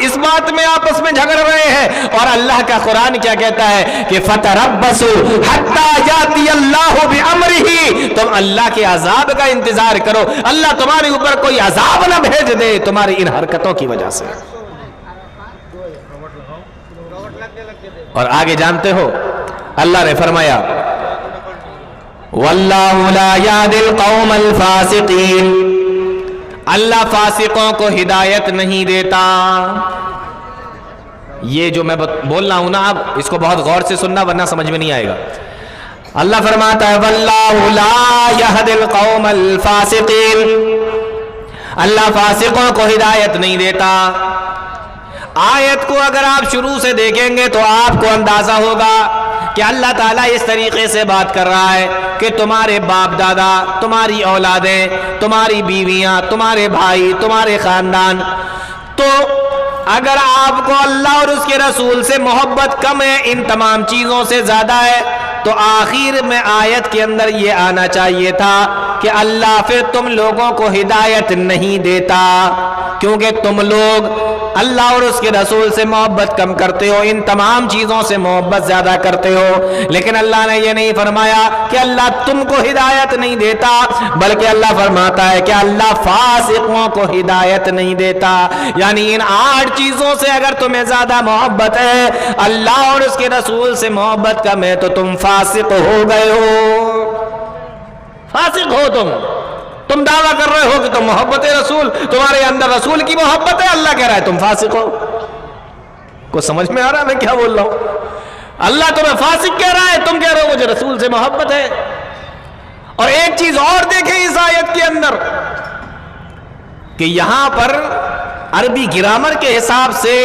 اس بات میں آپس میں جھگڑ رہے ہیں، اور اللہ کا قرآن کیا کہتا ہے کہ فَتَرَبَّصُوا حَتَّى يَأْتِيَ اللَّهُ بِأَمْرِهِ، تم اللہ کے عذاب کا انتظار کرو، اللہ تمہارے اوپر کوئی عذاب نہ بھیج دے تمہاری ان حرکتوں کی وجہ سے۔ اور آگے جانتے ہو اللہ نے فرمایا وَاللَّهُ لَا يَهْدِي الْقَوْمَ الْفَاسِقِينَ، اللہ فاسقوں کو ہدایت نہیں دیتا۔ یہ جو میں بول رہا ہوں نا، آپ اس کو بہت غور سے سننا ورنہ سمجھ میں نہیں آئے گا۔ اللہ فرماتا ہے وَاللَّهُ لَا يَهْدِي الْقَوْمَ الْفَاسِقِينَ، اللہ فاسقوں کو ہدایت نہیں دیتا۔ آیت کو اگر آپ شروع سے دیکھیں گے تو آپ کو اندازہ ہوگا کہ اللہ تعالیٰ اس طریقے سے بات کر رہا ہے کہ تمہارے باپ دادا، تمہاری اولادیں، تمہاری بیویاں، تمہارے بھائی، تمہارے خاندان، تو اگر آپ کو اللہ اور اس کے رسول سے محبت کم ہے، ان تمام چیزوں سے زیادہ ہے، تو آخر میں آیت کے اندر یہ آنا چاہیے تھا کہ اللہ پھر تم لوگوں کو ہدایت نہیں دیتا، کیونکہ تم لوگ اللہ اور اس کے رسول سے محبت کم کرتے ہو، ان تمام چیزوں سے محبت زیادہ کرتے ہو۔ لیکن اللہ نے یہ نہیں فرمایا کہ اللہ تم کو ہدایت نہیں دیتا، بلکہ اللہ فرماتا ہے کہ اللہ فاسقوں کو ہدایت نہیں دیتا۔ یعنی ان 8 چیزوں سے اگر تمہیں زیادہ محبت ہے، اللہ اور اس کے رسول سے محبت کم ہے، تو تم فاسق ہو گئے ہو۔ فاسق ہو تم دعویٰ کر رہے ہو کہ تم محبت رسول، تمہارے اندر رسول کی محبت ہے، اللہ کہہ رہا ہے تم فاسق ہو۔ کو سمجھ میں آ رہا ہے میں کیا بول رہا ہوں؟ اللہ تمہیں فاسق کہہ رہا ہے، تم کہہ رہے ہو مجھے رسول سے محبت ہے۔ اور ایک چیز اور دیکھیں اس آیت کے اندر کہ یہاں پر عربی گرامر کے حساب سے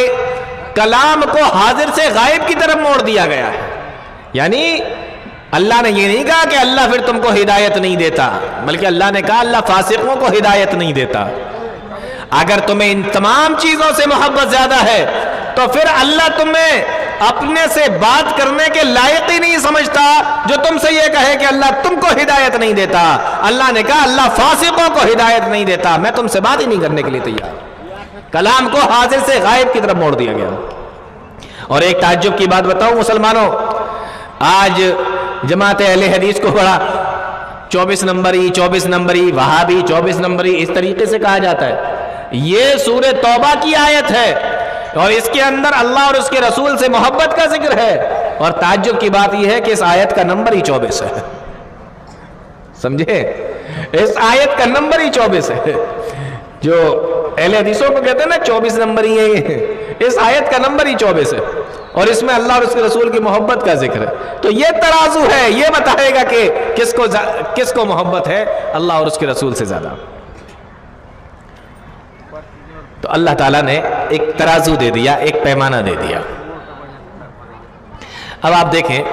کلام کو حاضر سے غائب کی طرف موڑ دیا گیا ہے۔ یعنی اللہ نے یہ نہیں کہا کہ اللہ پھر تم کو ہدایت نہیں دیتا، بلکہ اللہ نے کہا اللہ فاسقوں کو ہدایت نہیں دیتا۔ اگر تمہیں ان تمام چیزوں سے محبت زیادہ ہے تو پھر اللہ تمہیں اپنے سے بات کرنے کے لائق ہی نہیں سمجھتا جو تم سے یہ کہے کہ اللہ تم کو ہدایت نہیں دیتا۔ اللہ نے کہا اللہ فاسقوں کو ہدایت نہیں دیتا، میں تم سے بات ہی نہیں کرنے کے لیے تیار۔ کلام کو حاضر سے غائب کی طرف موڑ دیا گیا۔ اور ایک تعجب کی بات بتاؤں مسلمانوں، آج جماعت اہل حدیث کو بڑا 24 نمبری وہابی 24 نمبری اس طریقے سے کہا جاتا ہے۔ یہ سورہ توبہ کی آیت ہے اور اس کے اندر اللہ اور اس کے رسول سے محبت کا ذکر ہے، اور تعجب کی بات یہ ہے کہ اس آیت کا نمبر ہی 24 ہے۔ سمجھے؟ اس آیت کا نمبر ہی 24 ہے۔ جو اہل حدیثوں کو کہتے ہیں نا 24 نمبر ہی ہے، اس آیت کا نمبر ہی 24 ہے، اور اس میں اللہ اور اس کے رسول کی محبت کا ذکر ہے۔ تو یہ ترازو ہے، یہ بتائے گا کہ کس کو محبت ہے اللہ اور اس کے رسول سے زیادہ۔ تو اللہ تعالیٰ نے ایک ترازو دے دیا، ایک پیمانہ دے دیا۔ اب آپ دیکھیں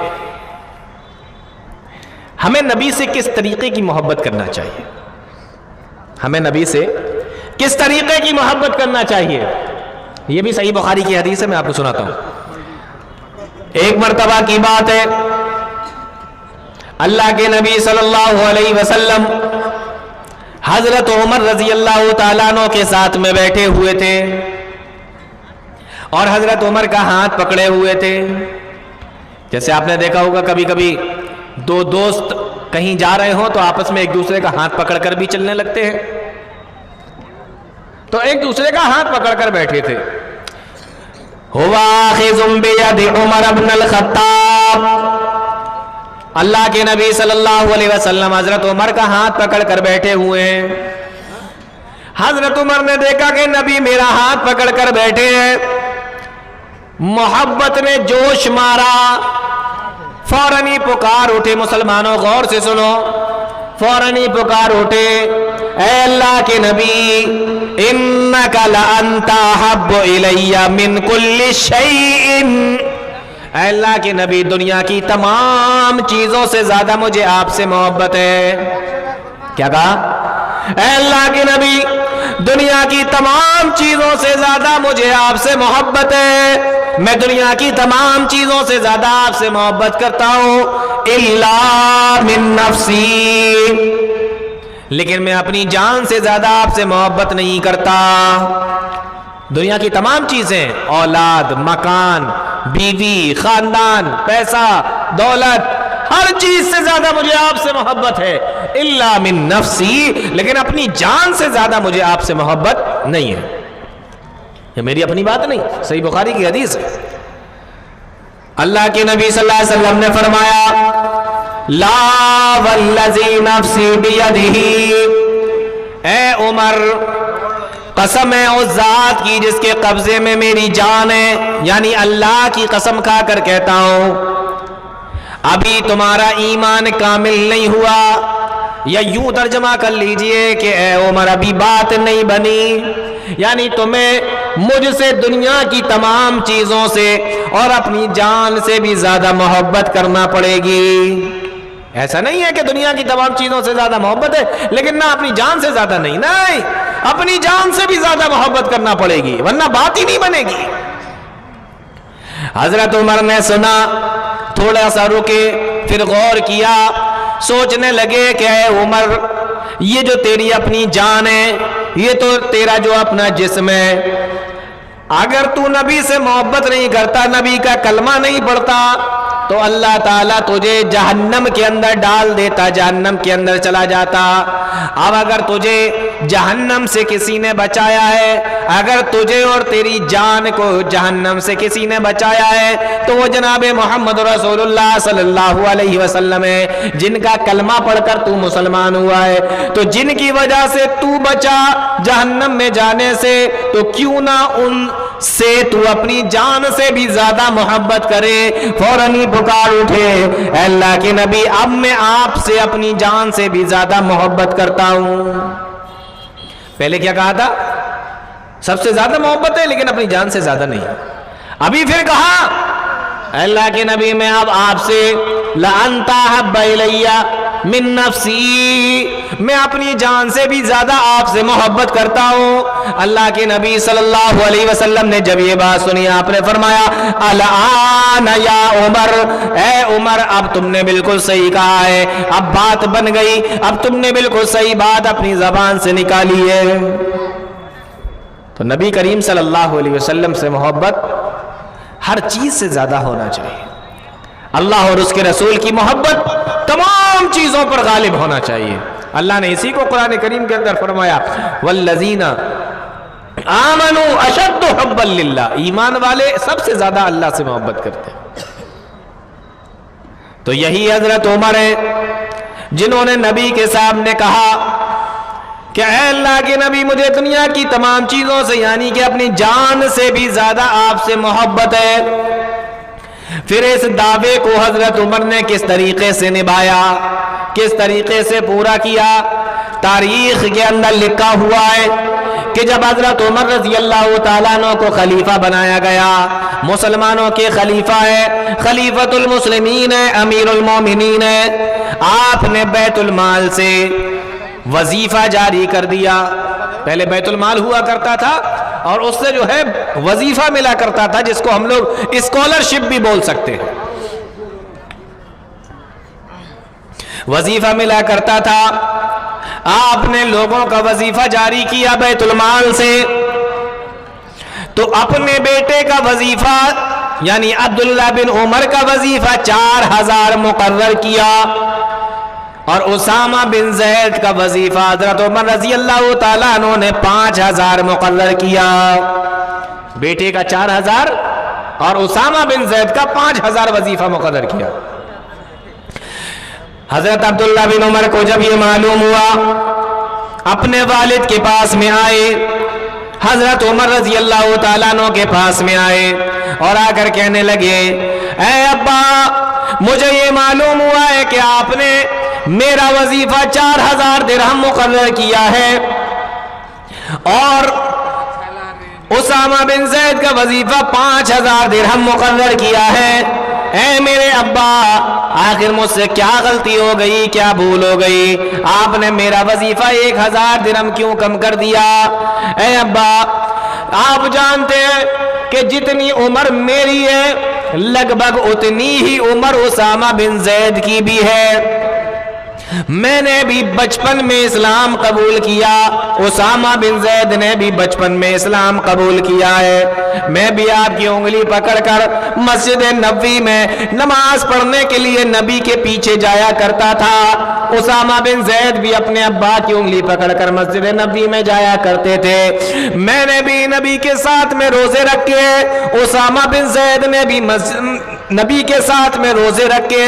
ہمیں نبی سے کس طریقے کی محبت کرنا چاہیے، ہمیں نبی سے کس طریقے کی محبت کرنا چاہیے۔ یہ بھی صحیح بخاری کی حدیث ہے، میں آپ کو سناتا ہوں۔ ایک مرتبہ کی بات ہے، اللہ کے نبی صلی اللہ علیہ وسلم حضرت عمر رضی اللہ تعالیٰ عنہ کے ساتھ میں بیٹھے ہوئے تھے، اور حضرت عمر کا ہاتھ پکڑے ہوئے تھے۔ جیسے آپ نے دیکھا ہوگا کبھی کبھی دو دوست کہیں جا رہے ہوں تو آپس میں ایک دوسرے کا ہاتھ پکڑ کر بھی چلنے لگتے ہیں، تو ایک دوسرے کا ہاتھ پکڑ کر بیٹھے تھے۔ ہوا آخذ بید عمر بن الخطاب، اللہ کے نبی صلی اللہ علیہ وسلم حضرت عمر کا ہاتھ پکڑ کر بیٹھے ہوئے ہیں۔ حضرت عمر نے دیکھا کہ نبی میرا ہاتھ پکڑ کر بیٹھے ہیں، محبت نے جوش مارا، فوراً ہی پکار اٹھے۔ مسلمانوں غور سے سنو، فوراً ہی پکار اٹھے، اے اللہ کے نبی انک لانت احب الی من کل شیء، اے اللہ کے نبی دنیا کی تمام چیزوں سے زیادہ مجھے آپ سے محبت ہے۔ کیا کہا؟ اے اللہ کے نبی دنیا کی تمام چیزوں سے زیادہ مجھے آپ سے محبت ہے، میں دنیا کی تمام چیزوں سے زیادہ آپ سے محبت کرتا ہوں، الا من نفسی، لیکن میں اپنی جان سے زیادہ آپ سے محبت نہیں کرتا۔ دنیا کی تمام چیزیں، اولاد، مکان، بیوی، خاندان، پیسہ، دولت، ہر چیز سے زیادہ مجھے آپ سے محبت ہے، الا من نفسی، لیکن اپنی جان سے زیادہ مجھے آپ سے محبت نہیں ہے. یہ میری اپنی بات نہیں، صحیح بخاری کی حدیث ہے. اللہ کے نبی صلی اللہ علیہ وسلم نے فرمایا لا والذی نفسی بیدہ، اے عمر قسم ہے اس ذات کی جس کے قبضے میں میری جان ہے، یعنی اللہ کی قسم کھا کر کہتا ہوں ابھی تمہارا ایمان کامل نہیں ہوا، یا یوں ترجمہ کر لیجئے کہ اے عمر ابھی بات نہیں بنی، یعنی تمہیں مجھ سے دنیا کی تمام چیزوں سے اور اپنی جان سے بھی زیادہ محبت کرنا پڑے گی. ایسا نہیں ہے کہ دنیا کی تمام چیزوں سے زیادہ محبت ہے لیکن نہ اپنی جان سے زیادہ نہیں، اپنی جان سے بھی زیادہ محبت کرنا پڑے گی ورنہ بات ہی نہیں بنے گی. حضرت عمر نے سنا، تھوڑا سا رکے، پھر غور کیا، سوچنے لگے کہ اے عمر یہ جو تیری اپنی جان ہے، یہ تو تیرا جو اپنا جسم ہے، اگر تو نبی سے محبت نہیں کرتا، نبی کا کلمہ نہیں پڑھتا، تو اللہ تعالیٰ تجھے جہنم کے اندر ڈال دیتا، جہنم کے اندر چلا جاتا. اب اگر تجھے جہنم سے کسی نے بچایا ہے، اگر تجھے اور تیری جان کو جہنم سے کسی نے بچایا ہے تو وہ جناب محمد رسول اللہ صلی اللہ علیہ وسلم ہے، جن کا کلمہ پڑھ کر تو مسلمان ہوا ہے. تو جن کی وجہ سے تو بچا جہنم میں جانے سے، تو کیوں نہ ان سے تو اپنی جان سے بھی زیادہ محبت کرے. فوراً ہی پکار اٹھے اے اللہ کے نبی اب میں آپ سے اپنی جان سے بھی زیادہ محبت کرتا ہوں. پہلے کیا کہا تھا؟ سب سے زیادہ محبت ہے لیکن اپنی جان سے زیادہ نہیں. ابھی پھر کہا اے اللہ کے نبی میں اب آپ سے لَأَنْتَ أَحَبَّ إِلَيَّ مِن نَفْسِي، میں اپنی جان سے بھی زیادہ آپ سے محبت کرتا ہوں. اللہ کے نبی صلی اللہ علیہ وسلم نے جب یہ بات سنی آپ نے فرمایا الآن یا عمر، اے عمر اب تم نے بالکل صحیح کہا ہے، اب بات بن گئی، اب تم نے بالکل صحیح بات اپنی زبان سے نکالی ہے. تو نبی کریم صلی اللہ علیہ وسلم سے محبت ہر چیز سے زیادہ ہونا چاہیے. اللہ اور اس کے رسول کی محبت تمام چیزوں پر غالب ہونا چاہیے. اللہ نے اسی کو قرآن کریم کے اندر فرمایا والذین آمنوا اشد حبا للہ، ایمان والے سب سے زیادہ اللہ سے محبت کرتے ہیں. تو یہی حضرت عمر ہے جنہوں نے نبی کے سامنے کہا کہ اے اللہ کے نبی مجھے دنیا کی تمام چیزوں سے یعنی کہ اپنی جان سے بھی زیادہ آپ سے محبت ہے. پھر اس دعوے کو حضرت عمر نے کس طریقے سے نبھایا، کس طریقے سے پورا کیا. تاریخ کے اندر لکھا ہوا ہے کہ جب حضرت عمر رضی اللہ تعالیٰ عنہ کو خلیفہ بنایا گیا، مسلمانوں کے خلیفہ ہے، خلیفۃ المسلمین ہے، امیر المومنین ہے، آپ نے بیت المال سے وظیفہ جاری کر دیا. پہلے بیت المال ہوا کرتا تھا اور اس سے جو ہے وظیفہ ملا کرتا تھا جس کو ہم لوگ اسکالرشپ بھی بول سکتے ہیں. وظیفہ ملا کرتا تھا، آپ نے لوگوں کا وظیفہ جاری کیا بیت المال سے. تو اپنے بیٹے کا وظیفہ یعنی عبداللہ بن عمر کا وظیفہ 4000 مقرر کیا اور اسامہ بن زید کا وظیفہ حضرت عمر رضی اللہ تعالیٰ عنہ نے 5000 مقرر کیا. بیٹے کا 4000 اور اسامہ بن زید کا 5000 وظیفہ مقرر کیا. حضرت عبداللہ بن عمر کو جب یہ معلوم ہوا اپنے والد کے پاس میں آئے، حضرت عمر رضی اللہ تعالیٰ عنہ کے پاس میں آئے اور آ کر کہنے لگے اے ابا مجھے یہ معلوم ہوا ہے کہ آپ نے میرا وظیفہ 4000 درہم مقرر کیا ہے اور اسامہ بن زید کا وظیفہ 5000 درہم مقرر کیا ہے. اے میرے ابا آخر مجھ سے کیا غلطی ہو گئی، کیا بھول ہو گئی، آپ نے میرا وظیفہ 1000 درہم کیوں کم کر دیا؟ اے ابا آپ جانتے ہیں کہ جتنی عمر میری ہے لگ بھگ اتنی ہی عمر اسامہ بن زید کی بھی ہے. میں نے بھی بچپن میں اسلام قبول کیا، اسامہ بن زید نے بھی بچپن میں اسلام قبول کیا ہے، میں بھی آپ کی انگلی پکڑ کر مسجد نبوی میں نماز پڑھنے کے لیے نبی کے پیچھے جایا کرتا تھا۔ اسامہ بن زید بھی اپنے ابا کی انگلی پکڑ کر مسجد نبوی میں جایا کرتے تھے۔ میں نے بھی نبی کے ساتھ میں روزے رکھے، اسامہ بن زید نے بھی نبی کے ساتھ میں روزے رکھے۔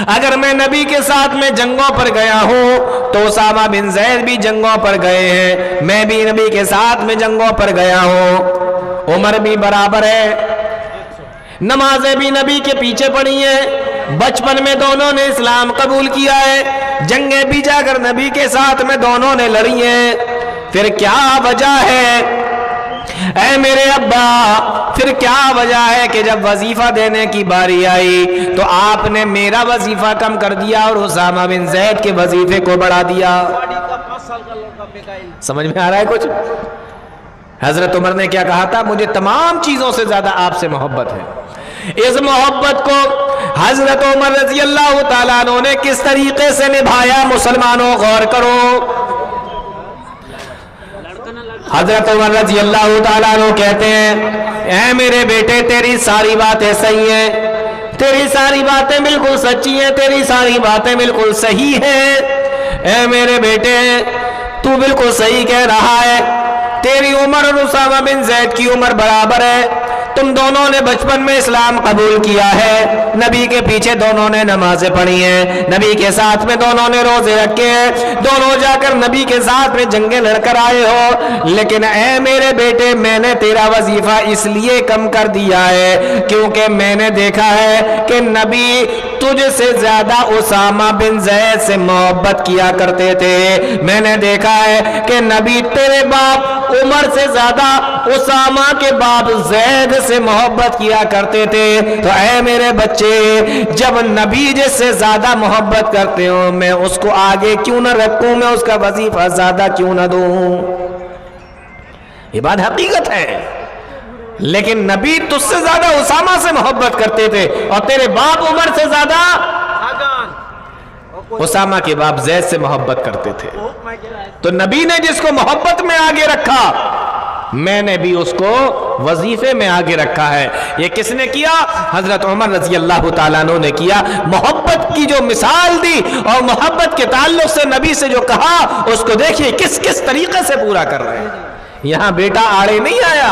اگر میں نبی کے ساتھ میں جنگوں پر گیا ہوں تو اسامہ بن زید بھی جنگوں پر گئے ہیں، میں بھی نبی کے ساتھ میں جنگوں پر گیا ہوں۔ عمر بھی برابر ہے، نمازیں بھی نبی کے پیچھے پڑھی ہیں، بچپن میں دونوں نے اسلام قبول کیا ہے، جنگیں بھی جا کر نبی کے ساتھ میں دونوں نے لڑی ہیں۔ پھر کیا وجہ ہے اے میرے ابا، پھر کیا وجہ ہے کہ جب وظیفہ دینے کی باری آئی تو آپ نے میرا وظیفہ کم کر دیا اور اسامہ بن زید کے وظیفے کو بڑھا دیا؟ سمجھ میں آ رہا ہے کچھ؟ حضرت عمر نے کیا کہا تھا؟ مجھے تمام چیزوں سے زیادہ آپ سے محبت ہے۔ اس محبت کو حضرت عمر رضی اللہ تعالیٰ عنہ نے کس طریقے سے نبھایا؟ مسلمانوں غور کرو۔ حضرت عمر رضی اللہ تعالیٰ عنہ کہتے ہیں اے میرے بیٹے تیری ساری باتیں صحیح ہیں، تیری ساری باتیں بالکل سچی ہیں، تیری ساری باتیں بالکل صحیح ہیں، اے میرے بیٹے تو بالکل صحیح کہہ رہا ہے، تیری عمر اور اسامہ بن زید کی عمر برابر ہے، تم دونوں نے بچپن میں اسلام قبول کیا ہے، نبی کے پیچھے دونوں نے نمازیں پڑھی ہیں، نبی کے ساتھ میں دونوں نے روزے رکھے ہیں، دونوں جا کر نبی کے ساتھ میں جنگیں لڑ کر آئے ہو، لیکن اے میرے بیٹے میں نے تیرا وظیفہ اس لیے کم کر دیا ہے کیونکہ میں نے دیکھا ہے کہ نبی تجھ سے زیادہ اسامہ بن زید سے محبت کیا کرتے تھے، میں نے دیکھا ہے کہ نبی تیرے باپ عمر سے زیادہ اسامہ کے باپ زید سے محبت کیا کرتے تھے، تو اے میرے بچے جب نبی جس سے زیادہ محبت کرتے ہو میں اس کو آگے کیوں نہ رکھوں، میں اس کا وظیفہ زیادہ کیوں نہ دوں؟ یہ بات حقیقت ہے، لیکن نبی تجھ سے زیادہ اسامہ سے محبت کرتے تھے اور تیرے باپ عمر سے زیادہ اسامہ کے باپ زید سے محبت کرتے تھے، تو نبی نے جس کو محبت میں آگے رکھا میں نے بھی اس کو وظیفے میں آگے رکھا ہے۔ یہ کس نے کیا؟ حضرت عمر رضی اللہ تعالیٰ عنہ نے کیا۔ محبت کی جو مثال دی اور محبت کے تعلق سے نبی سے جو کہا اس کو دیکھیے کس کس طریقے سے پورا کر رہے ہیں۔ یہاں بیٹا آڑے نہیں آیا،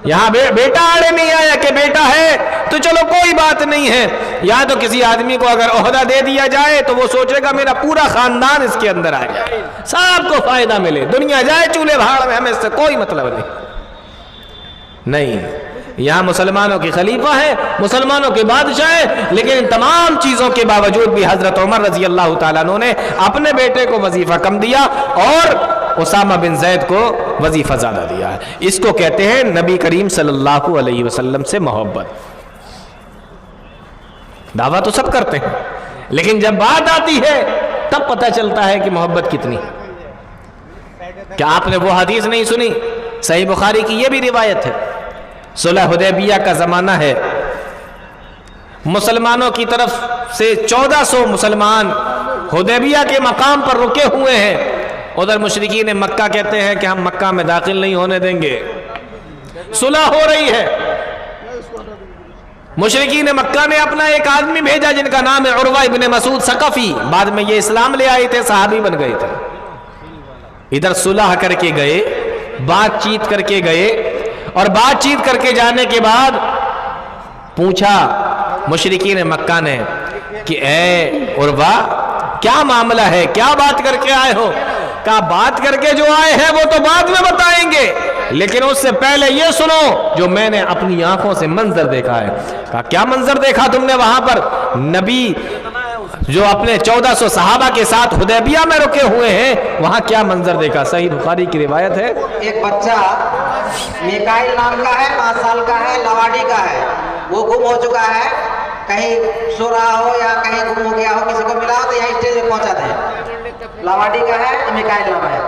یہاں بیٹا آڑے نہیں آیا کہ بیٹا ہے تو چلو کوئی بات نہیں ہے، یا تو کسی آدمی کو اگر عہدہ دے دیا جائے تو وہ سوچے گا میرا پورا خاندان اس کے اندر آ جائے، سب کو فائدہ ملے، دنیا جائے چولہے بھاڑ میں، ہمیں اس سے کوئی مطلب نہیں۔ یہاں مسلمانوں کی خلیفہ ہے، مسلمانوں کے بادشاہ ہے، لیکن ان تمام چیزوں کے باوجود بھی حضرت عمر رضی اللہ تعالیٰ عنہ نے اپنے بیٹے کو وظیفہ کم دیا اور اسامہ بن زید کو وظیفہ زیادہ دیا ہے۔ اس کو کہتے ہیں نبی کریم صلی اللہ علیہ وسلم سے محبت۔ دعویٰ تو سب کرتے ہیں لیکن جب بات آتی ہے تب پتہ چلتا ہے کہ محبت کتنی۔ کیا آپ نے وہ حدیث نہیں سنی؟ صحیح بخاری کی یہ بھی روایت ہے، صلح حدیبیہ کا زمانہ ہے، مسلمانوں کی طرف سے 1400 مسلمان حدیبیہ کے مقام پر رکے ہوئے ہیں، ادھر مشرکین مکہ کہتے ہیں کہ ہم مکہ میں داخل نہیں ہونے دیں گے، صلح ہو رہی ہے۔ مشرکین مکہ نے اپنا ایک آدمی بھیجا جن کا نام ہے عروہ ابن مسعود ثقفی، بعد میں یہ اسلام لے آئے تھے، صحابی بن گئے تھے، ادھر صلح کر کے گئے، بات چیت کر کے گئے، اور بات چیت کر کے جانے کے بعد پوچھا مشرکین مکہ نے کہ اے عروہ کیا معاملہ ہے، کیا بات کر کے آئے ہو؟ کہا بات کر کے جو آئے ہیں وہ تو بعد میں بتائیں گے، لیکن اس سے پہلے یہ سنو جو میں نے اپنی آنکھوں سے منظر دیکھا ہے۔ کہا کیا منظر دیکھا تم نے وہاں پر؟ نبی جو اپنے 1400 صحابہ کے ساتھ حدیبیہ میں رکے ہوئے ہیں وہاں کیا منظر دیکھا؟ صحیح بخاری کی روایت ہے، ایک بچہ میکائل نام کا ہے، 5 سال کا ہے، لواڈی کا ہے، وہ گم ہو چکا ہے، کہیں سو رہا ہو یا کہیں گم ہو گیا ہو، کسی کو ملا ہو تو یہاں اسٹیج پہ پہنچا دیں، لواڈی کا ہے، میکائل نام ہے۔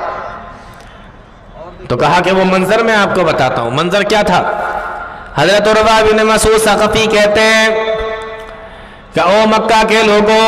تو کہا کہ وہ منظر میں آپ کو بتاتا ہوں۔ منظر کیا تھا؟ حضرت عروہ بن مسعود ثقفی کہتے ہیں کہ او مکہ کے لوگوں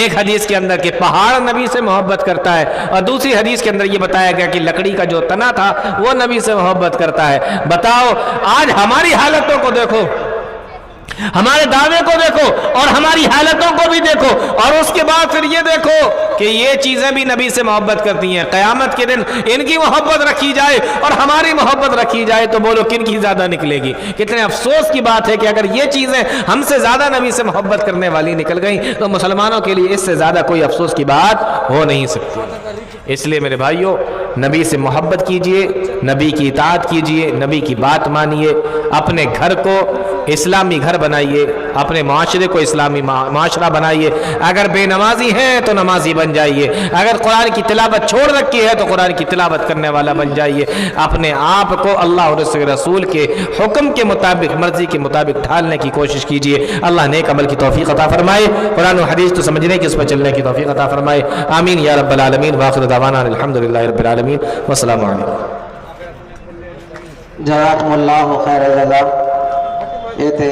ایک حدیث کے اندر کہ پہاڑ نبی سے محبت کرتا ہے، اور دوسری حدیث کے اندر یہ بتایا گیا کہ لکڑی کا جو تنا تھا وہ نبی سے محبت کرتا ہے۔ بتاؤ آج ہماری حالتوں کو دیکھو، ہمارے دعوے کو دیکھو اور ہماری حالتوں کو بھی دیکھو، اور اس کے بعد پھر یہ دیکھو کہ یہ چیزیں بھی نبی سے محبت کرتی ہیں۔ قیامت کے دن ان کی محبت رکھی جائے اور ہماری محبت رکھی جائے تو بولو کن کی زیادہ نکلے گی؟ کتنے افسوس کی بات ہے کہ اگر یہ چیزیں ہم سے زیادہ نبی سے محبت کرنے والی نکل گئیں تو مسلمانوں کے لیے اس سے زیادہ کوئی افسوس کی بات ہو نہیں سکتی۔ اس لیے میرے بھائیوں، نبی سے محبت کیجئے، نبی کی اطاعت کیجئے، نبی کی بات مانیے، اپنے گھر کو اسلامی گھر بنائیے، اپنے معاشرے کو اسلامی معاشرہ بنائیے۔ اگر بے نمازی ہیں تو نمازی بن جائیے، اگر قرآن کی تلاوت چھوڑ رکھی ہے تو قرآن کی تلاوت کرنے والا بن جائیے۔ اپنے آپ کو اللہ اور اس کے رسول کے حکم کے مطابق، مرضی کے مطابق ڈھالنے کی کوشش کیجئے۔ اللہ نیک عمل کی توفیق عطا فرمائے، قرآن و حدیث تو سمجھنے کی، اس پر چلنے کی توفیق عطا فرمائے، آمین یا رب العالمین۔ وآخر دعوانا الحمدللہ رب العالمین، والسلام علیکم۔ جزاکم اللہ خیر الجزا۔ یہ تھے